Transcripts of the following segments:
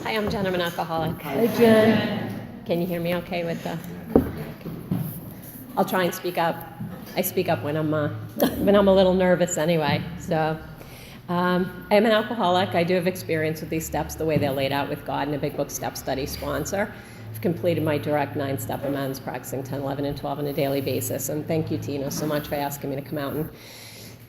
Hi, I'm Jen. I'm an alcoholic. Hi, Jen. Can you hear me okay with the... I'll try and speak up. I speak up when I'm a little nervous anyway. So I am an alcoholic. I do have experience with these steps, the way they're laid out with God, and a Big Book Step Study sponsor. I've completed my direct 9-step amends, practicing 10, 11, and 12 on a daily basis. And thank you, Tina, so much for asking me to come out and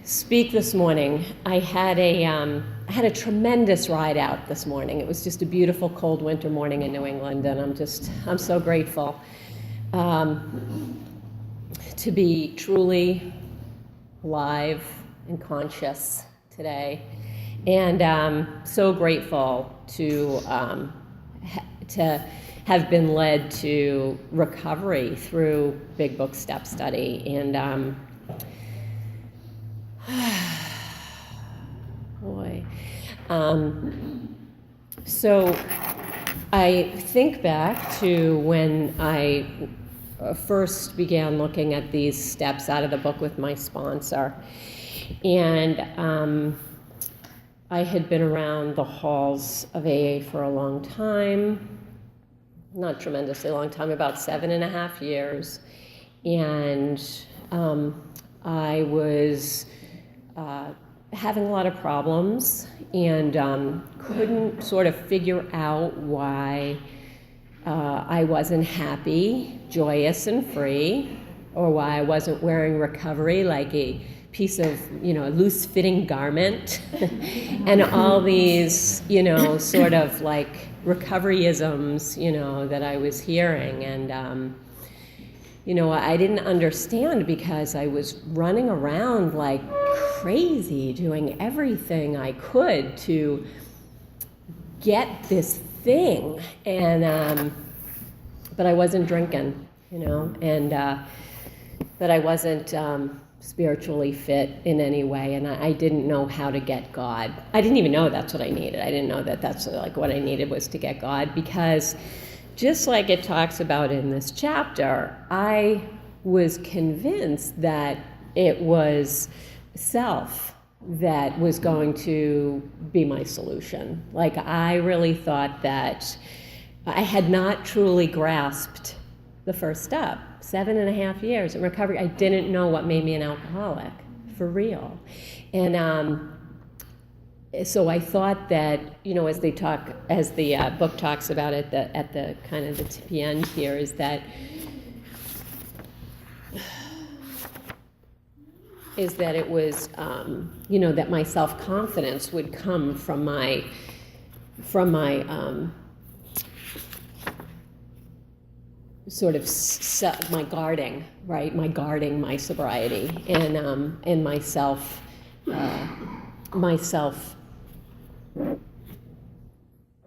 speak this morning. I had a tremendous ride out this morning. It was just a beautiful cold winter morning in New England, and I'm so grateful to be truly alive and conscious today, and so grateful to have been led to recovery through Big Book Step Study. And boy. So I think back to when I first began looking at these steps out of the book with my sponsor. And I had been around the halls of AA for a long time, not tremendously long time, about 7.5 years. And I was having a lot of problems and couldn't sort of figure out why I wasn't happy, joyous, and free, or why I wasn't wearing recovery like a piece of, loose-fitting garment, and all these, sort of like recoveryisms, that I was hearing. And I didn't understand, because I was running around like crazy, doing everything I could to get this thing, and but I wasn't drinking, and but I wasn't spiritually fit in any way, and I didn't know how to get God. I didn't even know that's what I needed. I didn't know that that's like what I needed was to get God, because just like it talks about in this chapter, I was convinced that it was self that was going to be my solution. Like, I really thought that I had not truly grasped the first step. 7.5 years in recovery, I didn't know what made me an alcoholic, for real. And so I thought that, as the book talks about it, at the kind of the tippy end here, is that it was, that my self-confidence would come from my sort of my guarding, right? My guarding my sobriety, and my self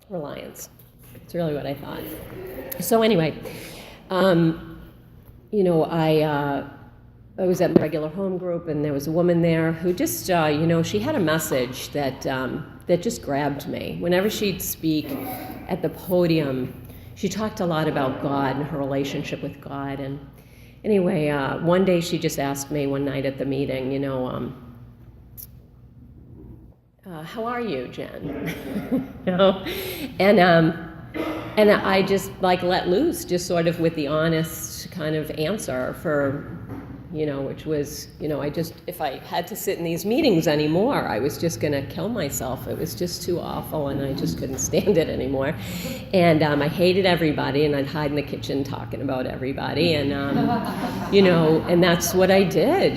reliance. It's really what I thought. So anyway, I was at my regular home group, and there was a woman there who just, she had a message that just grabbed me. Whenever she'd speak at the podium, she talked a lot about God and her relationship with God. And anyway, one day she just asked me one night at the meeting, how are you, Jen? And I just let loose, just sort of with the honest kind of answer for, which was, if I had to sit in these meetings anymore, I was just going to kill myself. It was just too awful, and I just couldn't stand it anymore. And I hated everybody, and I'd hide in the kitchen talking about everybody. And, and that's what I did,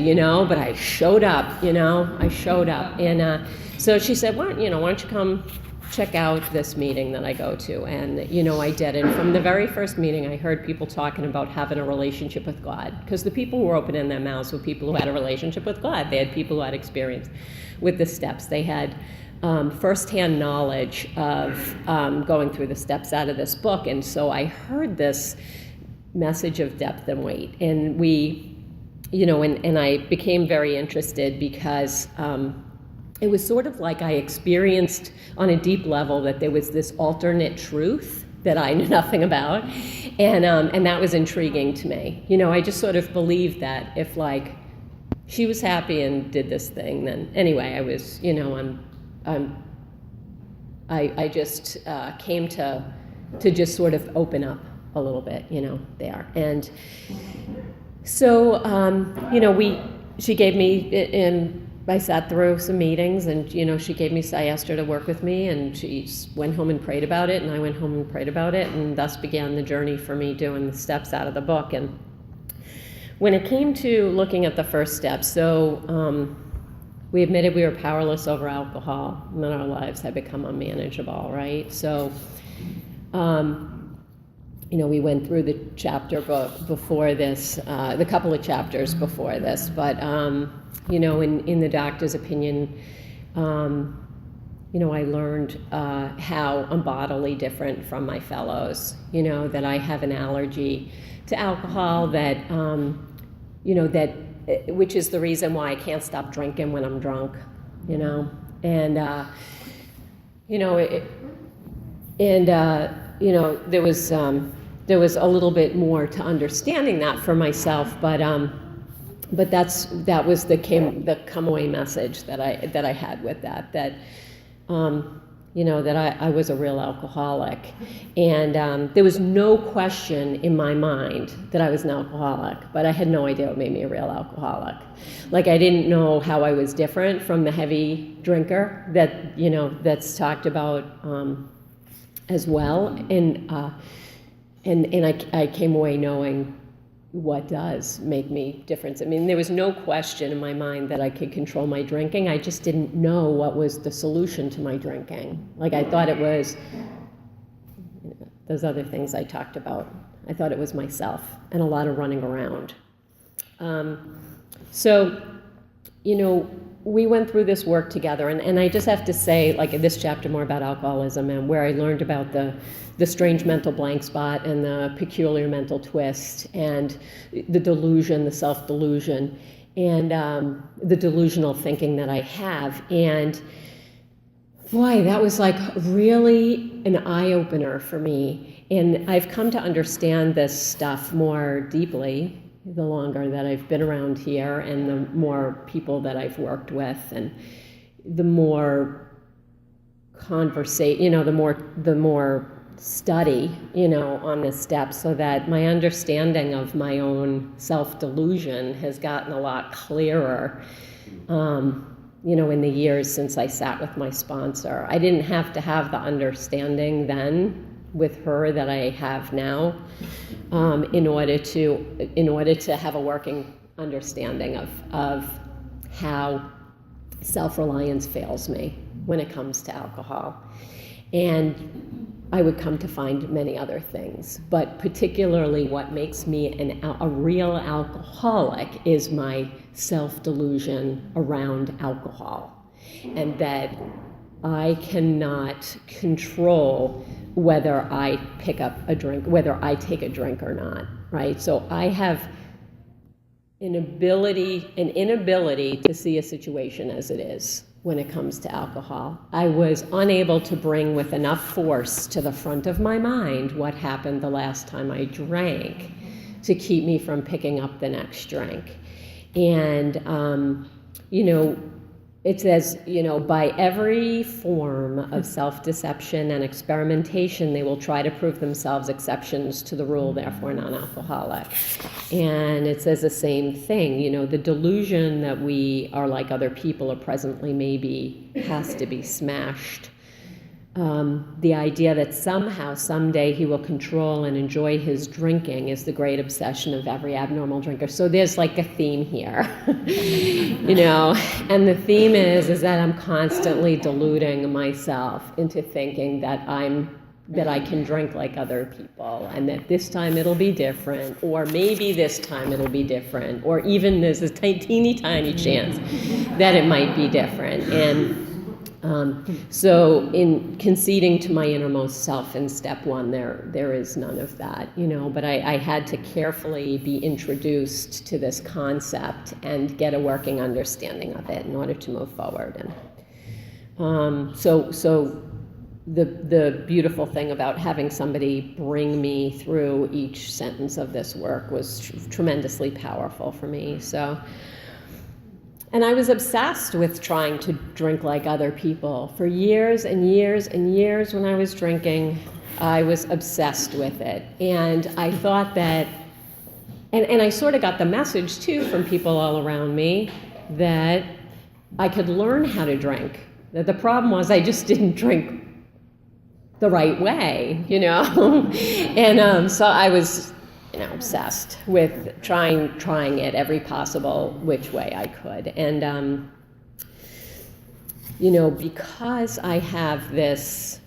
but I showed up, And so she said, why don't you come check out this meeting that I go to? And, I did. And from the very first meeting, I heard people talking about having a relationship with God, because the people who were opening their mouths were people who had a relationship with God. They had people who had experience with the steps. They had firsthand knowledge of going through the steps out of this book. And so I heard this message of depth and weight. And and I became very interested, because it was sort of like I experienced on a deep level that there was this alternate truth that I knew nothing about, and that was intriguing to me. I just sort of believed that if she was happy and did this thing, then anyway, I was, I just came to just sort of open up a little bit, there. And so, she gave me, I sat through some meetings, and, I asked her to work with me, and she went home and prayed about it, and I went home and prayed about it, and thus began the journey for me doing the steps out of the book. And when it came to looking at the first step, so we admitted we were powerless over alcohol, and that our lives had become unmanageable, right? So, we went through the chapter before this, the couple of chapters before this, but, in the doctor's opinion, I learned how I'm bodily different from my fellows, that I have an allergy to alcohol, that, which is the reason why I can't stop drinking when I'm drunk, and, there was a little bit more to understanding that for myself, but that was the come away message that I had with that that I was a real alcoholic, and there was no question in my mind that I was an alcoholic, but I had no idea what made me a real alcoholic. Like, I didn't know how I was different from the heavy drinker that's talked about as well, and I came away knowing what does make me different. I mean, there was no question in my mind that I could control my drinking. I just didn't know what was the solution to my drinking. Like, I thought it was those other things I talked about. I thought it was myself and a lot of running around. So, we went through this work together, and I just have to say, like, this chapter more about alcoholism, and where I learned about the strange mental blank spot and the peculiar mental twist and the delusion, the self-delusion, and the delusional thinking that I have. And boy, that was like really an eye-opener for me. And I've come to understand this stuff more deeply the longer that I've been around here, and the more people that I've worked with, and the more conversation, the more study, on this step, so that my understanding of my own self-delusion has gotten a lot clearer, in the years since I sat with my sponsor. I didn't have to have the understanding then with her that I have now, in order to have a working understanding of how self-reliance fails me when it comes to alcohol. And I would come to find many other things, but particularly what makes me a real alcoholic is my self-delusion around alcohol, and that I cannot control whether I pick up a drink, whether I take a drink or not, right? So I have an inability to see a situation as it is when it comes to alcohol. I was unable to bring with enough force to the front of my mind what happened the last time I drank to keep me from picking up the next drink. And, it says, by every form of self-deception and experimentation, they will try to prove themselves exceptions to the rule, therefore non-alcoholic. And it says the same thing, the delusion that we are like other people or presently maybe has to be smashed. The idea that somehow, someday he will control and enjoy his drinking is the great obsession of every abnormal drinker. So there's like a theme here, and the theme is that I'm constantly deluding myself into thinking that I can drink like other people, and that this time it'll be different, or maybe this time it'll be different, or even there's a teeny tiny chance that it might be different. And so in conceding to my innermost self in step one, there is none of that, but I had to carefully be introduced to this concept and get a working understanding of it in order to move forward. And so the beautiful thing about having somebody bring me through each sentence of this work was tremendously powerful for me. So, And I was obsessed with trying to drink like other people. For years and years and years when I was drinking, I was obsessed with it. And I thought that, and I sort of got the message too from people all around me that I could learn how to drink. That the problem was I just didn't drink the right way, you know? And so I was, you know, obsessed with trying it every possible which way I could. And, you know, because I have this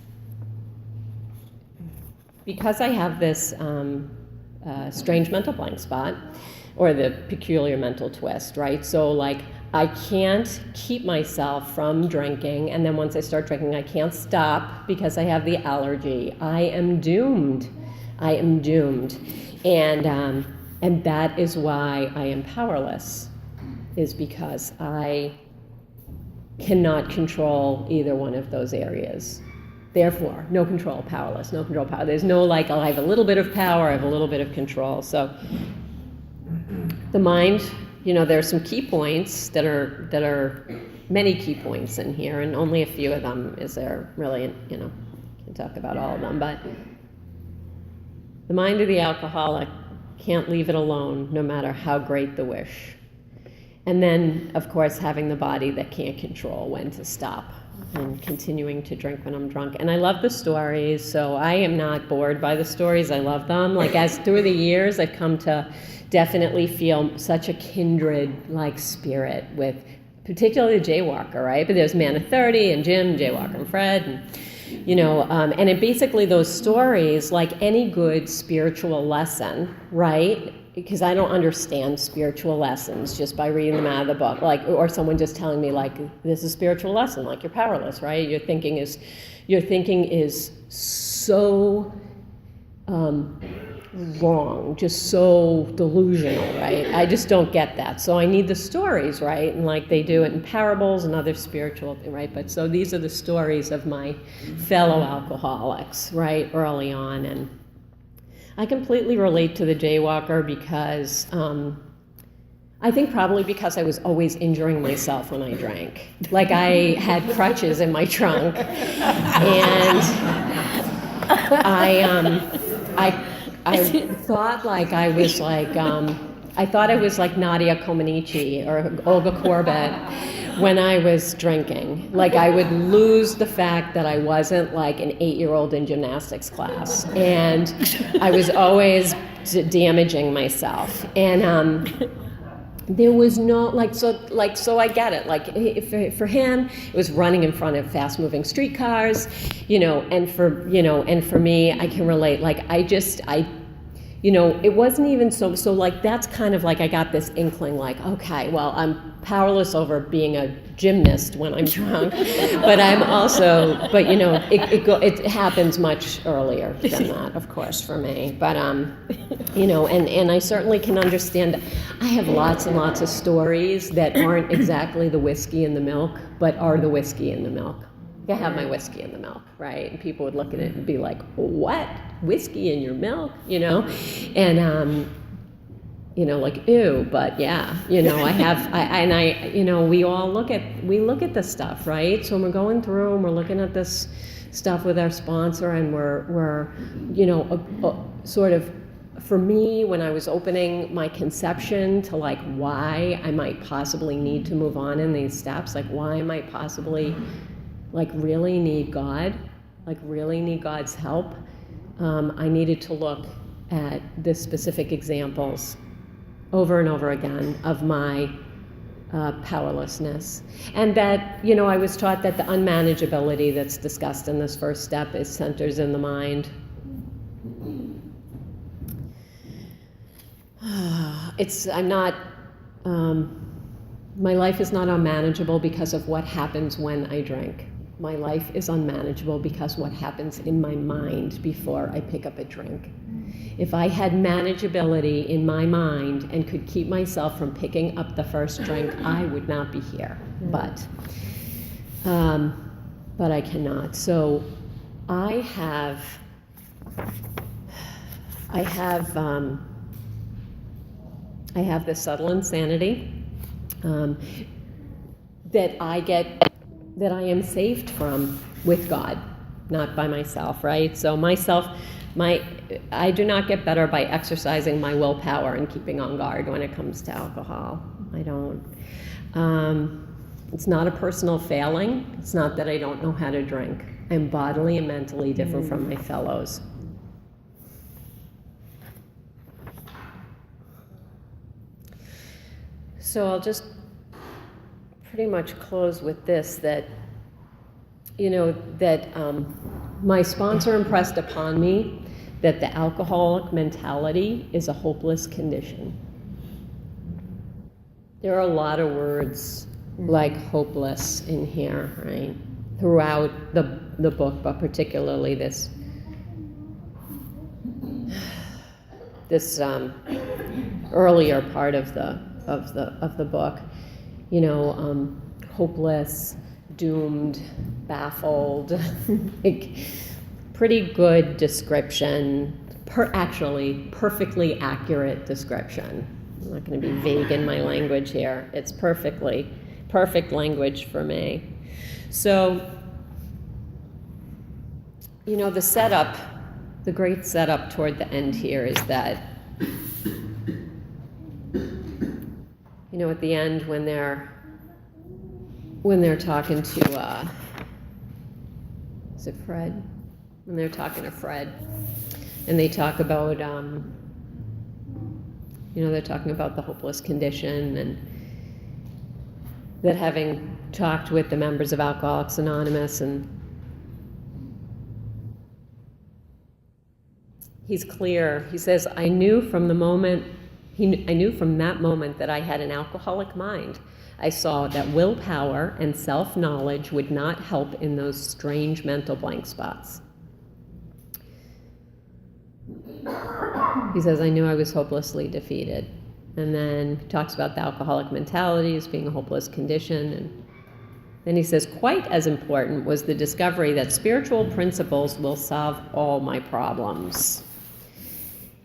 strange mental blank spot, or the peculiar mental twist, right? So like, I can't keep myself from drinking, and then once I start drinking, I can't stop because I have the allergy. I am doomed. I am doomed. And that is why I am powerless, is because I cannot control either one of those areas. Therefore, no control, powerless, no control, power. There's no like, oh, I have a little bit of power, I have a little bit of control. So the mind, you know, there are some key points that are many key points in here, and only a few of them is there really, you know, can talk about all of them, but the mind of the alcoholic can't leave it alone no matter how great the wish. And then, of course, having the body that can't control when to stop and continuing to drink when I'm drunk. And I love the stories, so I am not bored by the stories. I love them. Like, as through the years, I've come to definitely feel such a kindred, like, spirit with particularly Jaywalker, right? But there's Man of 30 and Jim, Jaywalker and Fred, and, you know, and it basically those stories, like any good spiritual lesson, right? Because I don't understand spiritual lessons just by reading them out of the book, like, or someone just telling me like, this is a spiritual lesson, like you're powerless, right? Your thinking is so wrong, just so delusional, right? I just don't get that. So I need the stories, right? And like they do it in parables and other spiritual, right? But so these are the stories of my fellow alcoholics, right, early on. And I completely relate to the Jaywalker because I think probably because I was always injuring myself when I drank. Like I had crutches in my trunk, and I thought like I was like I thought I was like Nadia Comaneci or Olga Corbett when I was drinking. Like I would lose the fact that I wasn't like an 8-year-old in gymnastics class, and I was always damaging myself. And there was no so I get it. Like for him, it was running in front of fast-moving streetcars, you know. And for me, I can relate. Like you know, it wasn't even so like that's kind of like I got this inkling like, okay, well, I'm powerless over being a gymnast when I'm drunk, but I'm also, but you know, it happens much earlier than that, of course, for me. But you know, and I certainly can understand. I have lots and lots of stories that aren't exactly the whiskey and the milk, but are the whiskey and the milk. I have my whiskey in the milk, right? And people would look at it and be like, what? Whiskey in your milk? You know? And, you know, like, ew, but yeah, you know, you know, we look at this stuff, right? So when we're going through and we're looking at this stuff with our sponsor, and we're you know, sort of, for me, when I was opening my conception to like why I might possibly need to move on in these steps, like why I might possibly like really need God, like really need God's help, I needed to look at the specific examples over and over again of my powerlessness. And that, you know, I was taught that the unmanageability that's discussed in this first step is centers in the mind. My life is not unmanageable because of what happens when I drink. My life is unmanageable because what happens in my mind before I pick up a drink. If I had manageability in my mind and could keep myself from picking up the first drink, I would not be here. But I cannot. So I have this subtle insanity. that I am saved from with God, not by myself, right? So I do not get better by exercising my willpower and keeping on guard when it comes to alcohol. I don't. It's not a personal failing. It's not that I don't know how to drink. I'm bodily and mentally different from my fellows. So I'll just pretty much close with this, that my sponsor impressed upon me that the alcoholic mentality is a hopeless condition. There are a lot of words like hopeless in here, right? Throughout the book, but particularly this earlier part of the book. Hopeless, doomed, baffled. Pretty good description. Actually, perfectly accurate description. I'm not going to be vague in my language here. It's perfect language for me. So, the setup, the great setup toward the end here is that, at the end when they're talking to, is it Fred? When they're talking to Fred, and they talk about, they're talking about the hopeless condition, and that having talked with the members of Alcoholics Anonymous, and he's clear. He says, I knew from that moment that I had an alcoholic mind. I saw that willpower and self-knowledge would not help in those strange mental blank spots. He says, I knew I was hopelessly defeated. And then he talks about the alcoholic mentality as being a hopeless condition. And then he says, quite as important was the discovery that spiritual principles will solve all my problems.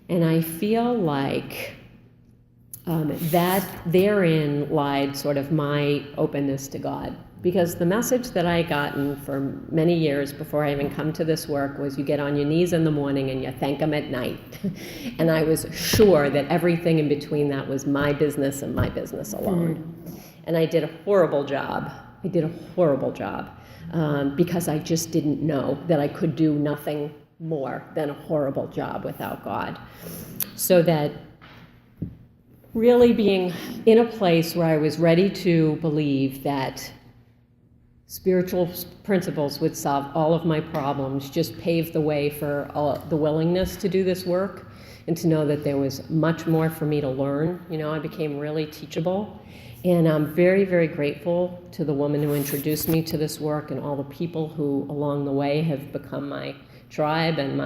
And I feel like that therein lied sort of my openness to God. Because the message that I gotten for many years before I even come to this work was you get on your knees in the morning and you thank Him at night. And I was sure that everything in between that was my business and my business alone. And I did a horrible job. Because I just didn't know that I could do nothing more than a horrible job without God. So that really being in a place where I was ready to believe that spiritual principles would solve all of my problems just paved the way for the willingness to do this work and to know that there was much more for me to learn. I became really teachable. And I'm very, very grateful to the woman who introduced me to this work and all the people who along the way have become my tribe and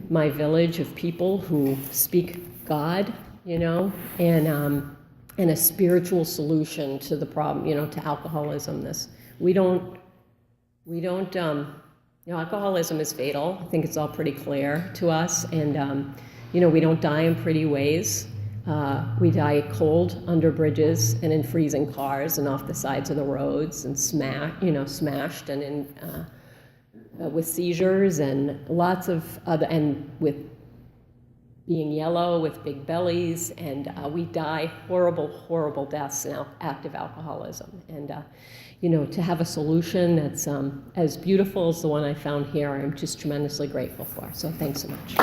my village of people who speak God, and a spiritual solution to the problem, to alcoholism. Alcoholism is fatal. I think it's all pretty clear to us. And, we don't die in pretty ways. We die cold under bridges and in freezing cars and off the sides of the roads and smashed and in, with seizures and lots of other, and with being yellow with big bellies, and we die horrible, horrible deaths in active alcoholism. And, to have a solution that's as beautiful as the one I found here, I'm just tremendously grateful for. So thanks so much.